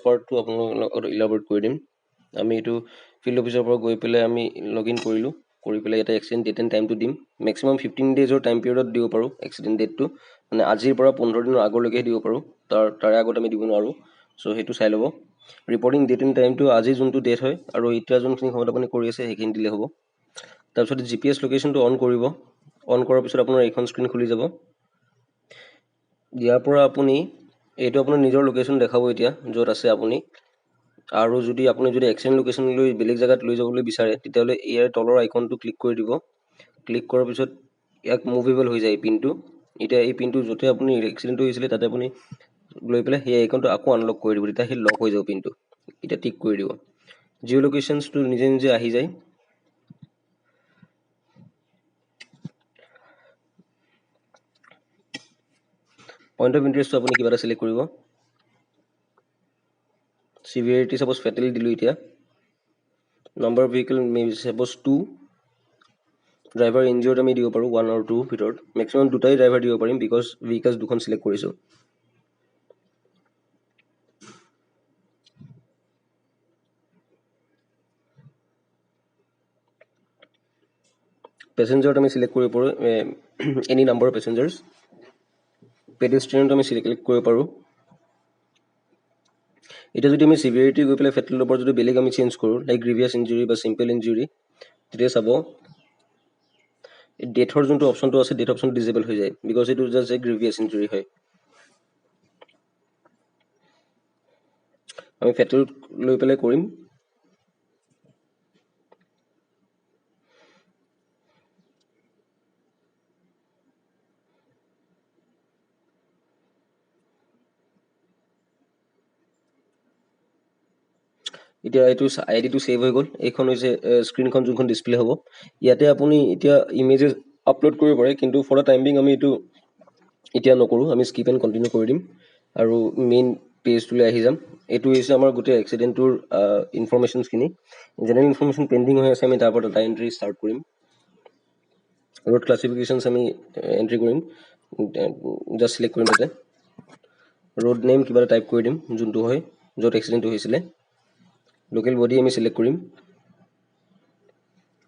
পাৰ্টটো আপোনালোকৰ ইলাবৰেট কৰি দিম। আমি এইটো ফিল্ড অফিচৰ পৰা গৈ পেলাই আমি লগ ইন কৰিলোঁ, কৰি পেলাই ইয়াতে এক্সিডেণ্ট ডেট এণ্ড টাইমটো দিম। মেক্সিমাম 15 ডেইজৰ টাইম পিৰিয়ডত দিব পাৰোঁ এক্সিডেণ্ট ডেটটো, মানে আজিৰ পৰা 15 দিনৰ আগলৈকেহে দিব পাৰোঁ, তাৰে আগত আমি দিব নোৱাৰোঁ। চ' সেইটো চাই ল'ব। ৰিপৰ্টিং ডেট এণ্ড টাইমটো আজি যোনটো ডেট হয় আৰু এতিয়া যোনখিনি সময়ত আপুনি কৰি আছে সেইখিনি দিলে হ'ব। তাৰপিছত GPS লোকেশ্যনটো অন কৰিব। অন কৰাৰ পিছত আপোনাৰ এইখন স্ক্ৰীণ খুলি যাব। ইয়াৰ পৰা আপুনি এইটো আপোনাৰ নিজৰ লোকেশ্যন দেখাব এতিয়া য'ত আছে আপুনি। আৰু যদি আপুনি এক্সিডেণ্ট লোকেশ্যন লৈ বেলেগ জেগাত লৈ যাবলৈ বিচাৰে তেতিয়াহ'লে ইয়াৰ তলৰ আইকনটো ক্লিক কৰি দিব। ক্লিক কৰাৰ পিছত ইয়াক মুভেবল হৈ যায় এই পিনটো। এতিয়া এই পিনটো য'তে আপুনি এক্সিডেণ্টটো হৈছিলে তাতে আপুনি লৈ পেলাই সেই আইকনটো আকৌ আনলক কৰি দিব, তেতিয়া সেই লক হৈ যাব পিনটো। এতিয়া টিক কৰি দিব। জিঅ' লোকেশ্যনটো নিজে নিজে আহি যায়। পইণ্ট অফ ইণ্টাৰেষ্টটো আপুনি কিবা এটা চিলেক্ট কৰিব। চিভিয়াৰিটি ছাপ'জ ফেটেল দিলোঁ এতিয়া। Number of vehicle may be ছাপ'জ 2। ড্ৰাইভাৰ ইনজিয়ৰ্ড আমি দিব পাৰোঁ 1 আৰু 2 ভিতৰত। মেক্সিমাম দুটাই ড্ৰাইভাৰ দিব পাৰিম বিকজ ভেহিকেলছ দুখন চিলেক্ট কৰিছোঁ। পেচেঞ্জাৰত আমি চিলেক্ট কৰিব পাৰোঁ এনি নাম্বাৰ অফ পেচেঞ্জাৰ্ছ। পেডেষ্ট্ৰিয়ানত আমি চিলেক্ট কৰিব পাৰোঁ। এতিয়া যদি আমি চিভিয়াৰিটি গৈ পেলাই ফেটেলৰ পৰা যদি বেলেগ আমি চেঞ্জ কৰোঁ, লাইক গ্ৰিভিয়াছ ইঞ্জুৰি বা চিম্পল ইঞ্জুৰি, তেতিয়া চাব ডেথৰ যোনটো অপশ্যনটো আছে ডেথ অপশ্যনটো ডিজেবল হৈ যায় বিকজ এইটো জাষ্ট এ গ্ৰিভিয়াছ ইঞ্জুৰি হয়। আমি ফেটেল লৈ পেলাই কৰিম। এতিয়া এইটো আইডিটো ছেভ হৈ গ'ল। এইখন হৈছে স্ক্ৰীণখন যোনখন ডিছপ্লে হ'ব। ইয়াতে আপুনি এতিয়া ইমেজেছ আপলোড কৰিব পাৰে, কিন্তু ফৰ দ্য টাইম বিং আমি এইটো এতিয়া নকৰোঁ, আমি স্কিপ এণ্ড কণ্টিনিউ কৰি দিম আৰু মেইন পেজটোলৈ আহি যাম। এইটো হৈছে আমাৰ গোটেই এক্সিডেণ্টটোৰ ইনফৰমেশ্যনছখিনি। জেনেৰেল ইনফৰমেশ্যন পেণ্ডিং হৈ আছে, আমি তাৰ পৰা ডাটা এণ্ট্ৰি ষ্টাৰ্ট কৰিম। ৰোড ক্লাছিফিকেশ্যনছ আমি এণ্ট্ৰি কৰিম, জাষ্ট চিলেক্ট কৰিম তাতে। ৰোড নেম কিবা এটা টাইপ কৰি দিম যোনটো হয় য'ত এক্সিডেণ্টটো হৈছিলে। লোকেল বডি আমি চিলেক্ট কৰিম।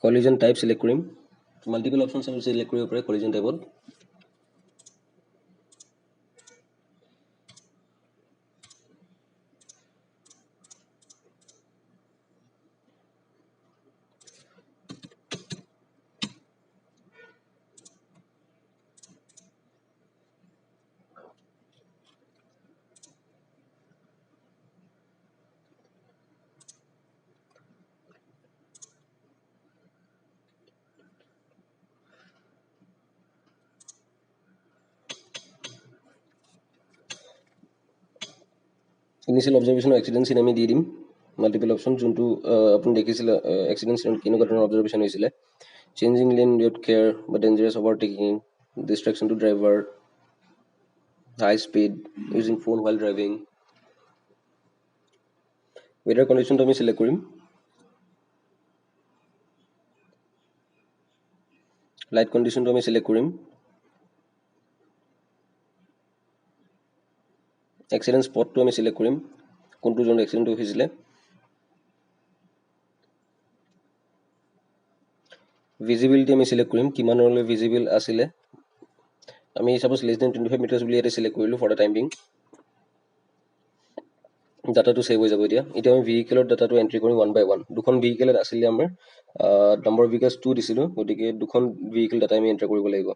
কলিজন টাইপ চিলেক্ট কৰিম। মাল্টিপল অপশ্যনছ আমি চিলেক্ট কৰিব পাৰে কলিজন টাইপত। ইনিচিয়েল অবজাৰ্ভেশ্যন এক্সিডেণ্ট চিন আমি দি দিম মাল্টিপল অপশ্যন, যোনটো আপুনি দেখিছিলে এক্সিডেণ্ট চিনত কেনেকুৱা ধৰণৰ অবজাৰ্ভেশ্যন হৈছিলে। চেঞ্জিং লেন উইথ কেয়াৰ বা dangerous overtaking, distraction to driver, high speed, using phone while driving. Weather কণ্ডিশ্যনটো আমি চিলেক্ট কৰিম। লাইট কণ্ডিশ্যনটো আমি চিলেক্ট কৰিম। এক্সিডেণ্ট স্পটটো আমি চিলেক্ট কৰিম, কোনটো জোনত এক্সিডেণ্টটো হৈছিলে। ভিজিবিলিটি আমি চিলেক্ট কৰিম, কিমানলৈ ভিজিবল আছিলে। আমি ছাপ'জ লেছ দেন 25 মিটাৰ্ছ বুলি ইয়াতে চিলেক্ট কৰিলোঁ ফৰ দ্য টাইম বিং। ডাটাটো ছেভ হৈ যাব। এতিয়া আমি ভেহিকেলৰ ডাটাটো এণ্ট্ৰি কৰিম 1 by 1। দুখন ভেহিকেলত আছিলে আমাৰ নাম্বাৰ অফ ভেহিকেলছ 2 দিছিলোঁ, গতিকে দুখন ভেহিকেল ডাটা আমি এণ্টাৰ কৰিব লাগিব।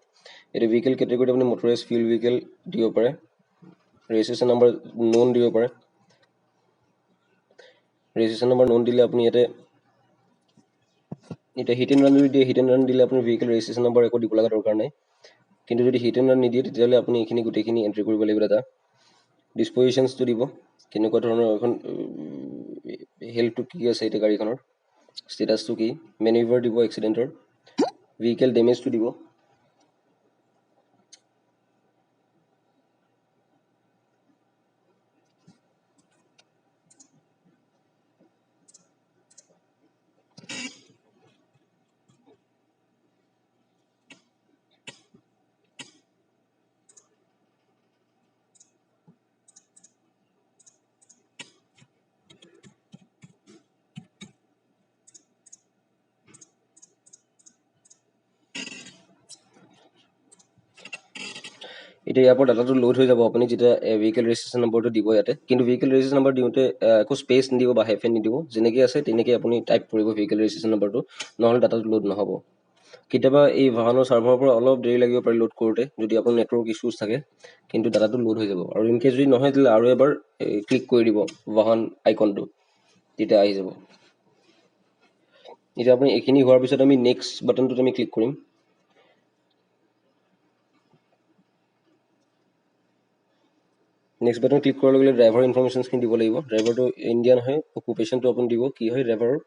এতিয়া ভেহিকেল কেটেগৰীত আপুনি মটৰাইজ ফিউল ভেহিকেল দিব পাৰে, ৰেজিষ্ট্ৰেশ্যন নাম্বাৰ নন দিব পাৰে। ৰেজিষ্ট্ৰেশ্যন নাম্বাৰ নন দিলে আপুনি এতিয়া হিট এণ্ড ৰান যদি দিয়ে, হিট এণ্ড ৰান দিলে আপুনি ভেহিকেল ৰেজিষ্ট্ৰেশ্যন নাম্বাৰ একো দিব লগা দৰকাৰ নাই। কিন্তু যদি হিট এণ্ড ৰান নিদিয়ে তেতিয়াহ'লে আপুনি এইখিনি গোটেইখিনি এণ্ট্ৰি কৰিব লাগিব ডাটা। ডিছপজিশ্যনছটো দিব, কেনেকুৱা ধৰণৰ এখন হেল্থটো কি আছে এতিয়া গাড়ীখনৰ, ষ্টেটাছটো কি, মেনুভাৰ দিব এক্সিডেণ্টৰ, ভেহিকেল ডেমেজটো দিব। এতিয়া ইয়াৰ পৰা ডাটাটো লোড হৈ যাব আপুনি যেতিয়া ভেহিকেল ৰেজিষ্ট্ৰেশ্যন নম্বৰটো দিব ইয়াতে কিন্তু ভেহিকেল ৰেজিষ্ট্ৰেশ্যন নম্বৰ দিওঁতে একো স্পেচ নিদিব বা হাইফেন নিদিব যেনেকৈ আছে তেনেকৈ আপুনি টাইপ কৰিব ভেহিকেল ৰেজিষ্ট্ৰেশ্যন নম্বৰটো নহ'লে ডাটাটো লোড নহ'ব কেতিয়াবা এই বাহনৰ ছাৰ্ভাৰৰ পৰা অলপ দেৰি লাগিব পাৰে লোড কৰোঁতে যদি আপোনাৰ নেটৱৰ্ক ইছ্যুজ থাকে কিন্তু ডাটাটো লোড হৈ যাব আৰু ইনকেছ যদি নহয় তেতিয়াহ'লে আৰু এবাৰ ক্লিক কৰি দিব বাহন আইকনটো তেতিয়া আহি যাব এতিয়া আপুনি এইখিনি হোৱাৰ পিছত আমি নেক্সট বাটনটোত আমি ক্লিক কৰিম নেক্সট বাটন ক্লিক কৰাৰ লগে লগে ড্ৰাইভাৰ ইনফৰমেশ্যনছখিনি দিব লাগিব ড্ৰাইভাৰটো ইণ্ডিয়ান হয় অকুপেশ্যনটো আপুনি দিব কি হয় ড্ৰাইভাৰৰ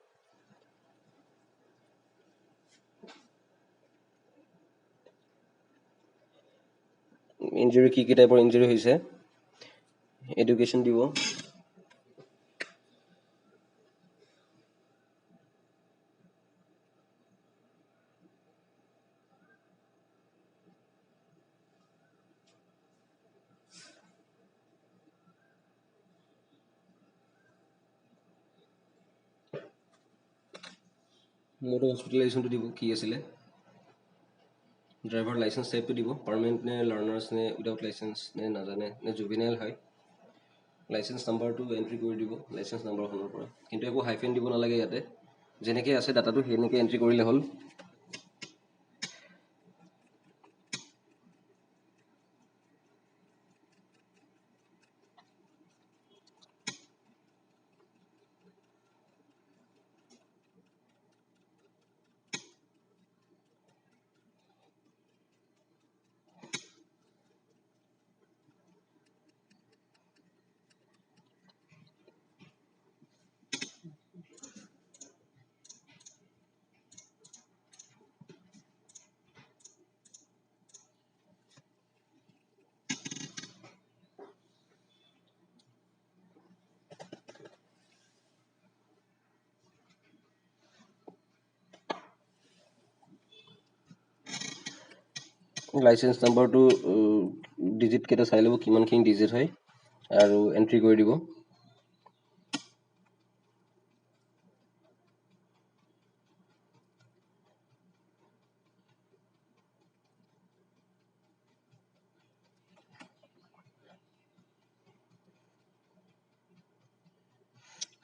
ইঞ্জুৰি কি টাইপৰ ইঞ্জুৰি হৈছে এডুকেশ্যন দিব মোৰতো হস্পিটেলাইজেশ্যনটো দিব কি আছিলে ড্ৰাইভাৰ লাইচেঞ্চ টাইপটো দিব পাৰ্মানেণ্ট নে লাৰ্ণাৰ্ছ নে উইদাউট লাইচেঞ্চ নে নাজানে নে জুভিনাইল হয় লাইচেঞ্চ নাম্বাৰটো এণ্ট্ৰি কৰি দিব লাইচেঞ্চ নাম্বাৰখনৰ পৰা কিন্তু একো হাইফেন দিব নালাগে ইয়াতে যেনেকৈ আছে ডাটাটো সেনেকৈ এণ্ট্ৰি কৰিলে হ'ল লাইচেঞ্চ নাম্বাৰটো ডিজিট কেইটা চাই ল'ব কিমানখিনি ডিজিট হয় আৰু এণ্ট্ৰি কৰি দিব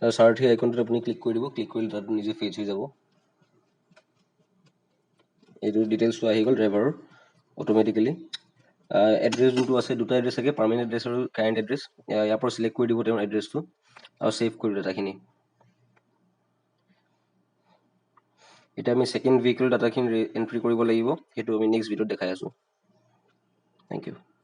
আৰু সাৰথি আইকনটোত আপুনি ক্লিক কৰি দিব ক্লিক কৰিলে তাত নিজে ফেচ হৈ যাব এইটো ডিটেইলছটো আহি গ'ল ড্ৰাইভাৰৰ অট'মেটিকেলি এড্ৰেছ যোনটো আছে দুটা এড্ৰেছ থাকে পাৰ্মানেণ্ট এড্ৰেছ আৰু কাৰেণ্ট এড্ৰেছ ইয়াৰ পৰা চিলেক্ট কৰি দিব তেওঁৰ এড্ৰেছটো আৰু ছেভ কৰি ডাটাখিনি এতিয়া আমি ছেকেণ্ড ভেহিকেল ডাটাখিনি এণ্ট্ৰি কৰিব লাগিব সেইটো আমি নেক্সট ভিডিঅ'ত দেখাই আছোঁ থেংক ইউ